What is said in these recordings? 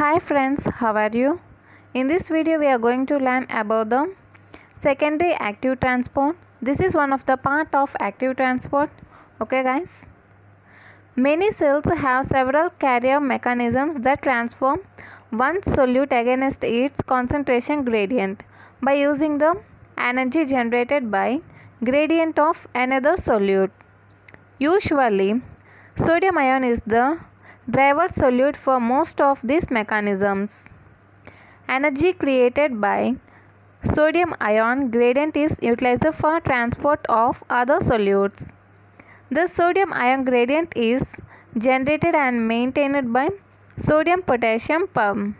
Hi friends, how are you? In this video we are going to learn about the secondary active transport. This is one of the part of active transport. Okay guys. Many cells have several carrier mechanisms that transform one solute against its concentration gradient by using the energy generated by gradient of another solute. Usually, sodium ion is the driver solute for most of these mechanisms. Energy created by sodium ion gradient is utilized for transport of other solutes. The sodium ion gradient is generated and maintained by sodium potassium pump.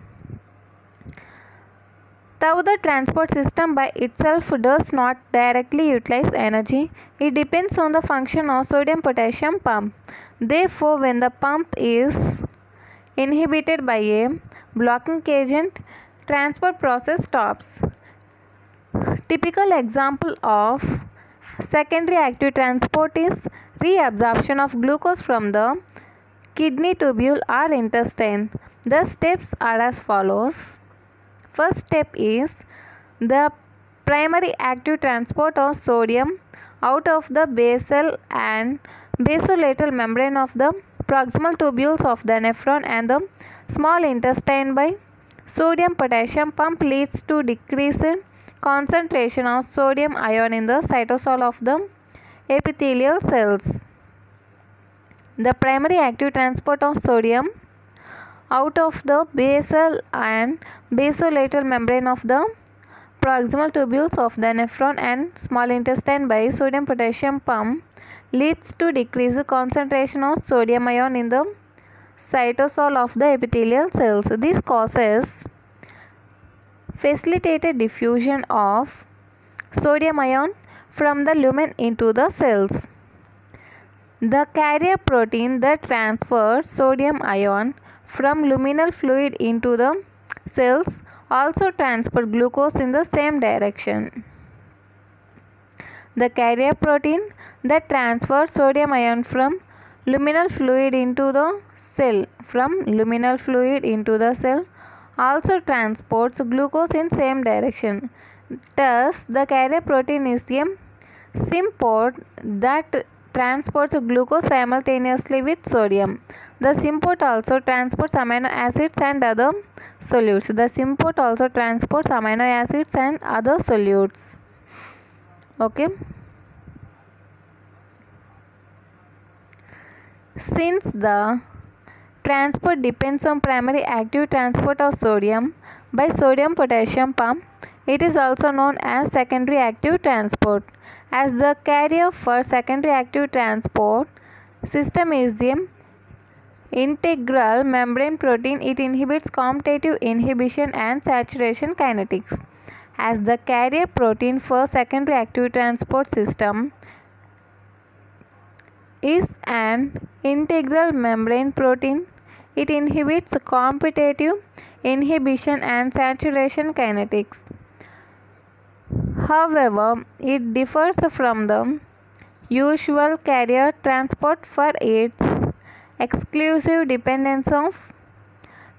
Though the transport system by itself does not directly utilize energy, it depends on the function of sodium potassium pump. Therefore, when the pump is inhibited by a blocking agent, transport process stops. Typical example of secondary active transport is reabsorption of glucose from the kidney tubule or intestine. The steps are as follows. First step is the primary active transport of sodium out of the basal and basolateral membrane of the proximal tubules of the nephron and the small intestine by sodium potassium pump leads to decreased concentration of sodium ion in the cytosol of the epithelial cells. The primary active transport of sodium out of the basal and basolateral membrane of the proximal tubules of the nephron and small intestine by sodium potassium pump leads to decreased concentration of sodium ion in the cytosol of the epithelial cells. This causes facilitated diffusion of sodium ion from the lumen into the cells. The carrier protein that transfers sodium ion from luminal fluid into the cells also transport glucose in the same direction. The carrier protein that transfers sodium ion from luminal fluid into the cell also transports glucose in same direction. Thus, the carrier protein is a symport that transports glucose simultaneously with sodium. The symport also transports amino acids and other solutes. Okay. Since the transport depends on primary active transport of sodium by sodium potassium pump, it is also known as secondary active transport. As the carrier for secondary active transport system is the integral membrane protein, it inhibits commutative inhibition and saturation kinetics. As the carrier protein for secondary active transport system is an integral membrane protein, it inhibits commutative inhibition and saturation kinetics. However, it differs from the usual carrier transport for its exclusive dependence of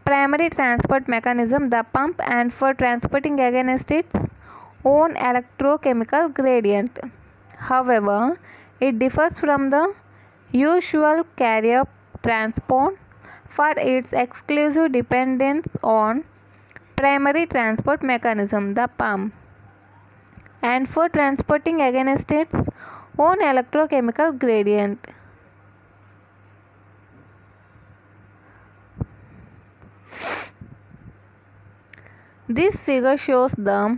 primary transport mechanism, the pump, and for transporting against its own electrochemical gradient. However, it differs from the usual carrier transport for its exclusive dependence on primary transport mechanism, the pump, and for transporting against its own electrochemical gradient. This figure shows the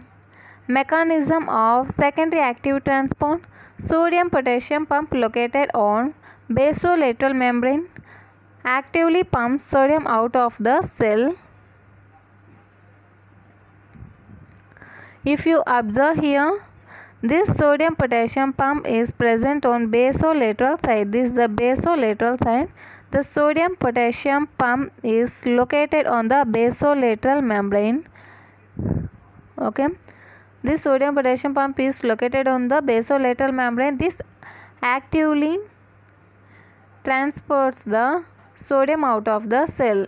mechanism of secondary active transport. Sodium potassium pump located on basolateral membrane actively pumps sodium out of the cell. If you observe here, this sodium potassium pump is present on basolateral side. This is the basolateral side. The sodium potassium pump is located on the basolateral membrane. Okay, this sodium potassium pump is located on the basolateral membrane. This actively transports the sodium out of the cell.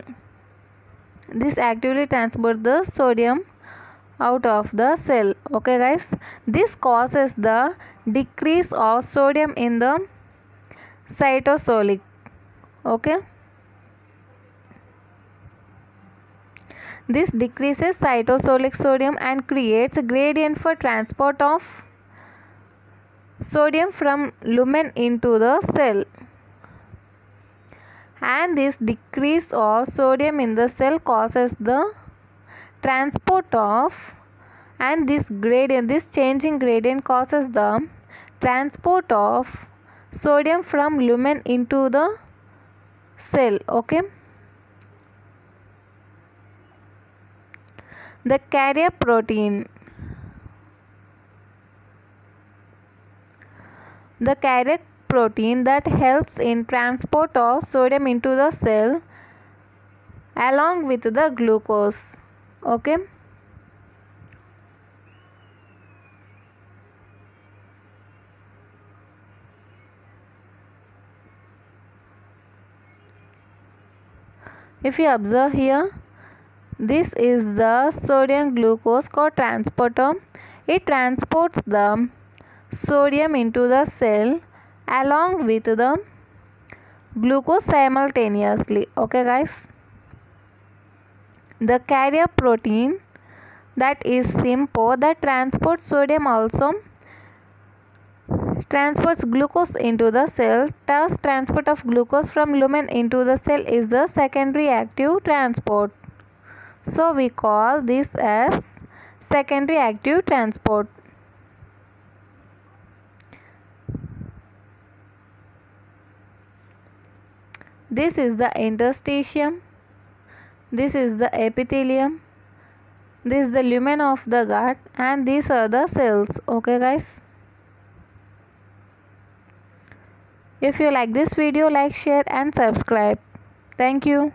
This actively transports the sodium out of the cell. Okay guys, this causes the decrease of sodium in the cytosolic. Okay, this decreases cytosolic sodium and creates a gradient for transport of sodium from lumen into the cell. And this decrease of sodium in the cell causes the transport of, and this changing gradient causes the transport of sodium from lumen into the cell. Okay, the carrier protein. The carrier protein that helps in transport of sodium into the cell along with the glucose. Okay, if you observe here, this is the sodium glucose co-transporter. It transports the sodium into the cell along with the glucose simultaneously. Okay guys, the carrier protein that is SIMPO that transports sodium also transports glucose into the cell. Thus transport of glucose from lumen into the cell is the secondary active transport. So we call this as secondary active transport. This is the interstitium, this is the epithelium, this is the lumen of the gut, and these are the cells. Okay guys, if you like this video, like, share and subscribe. Thank you.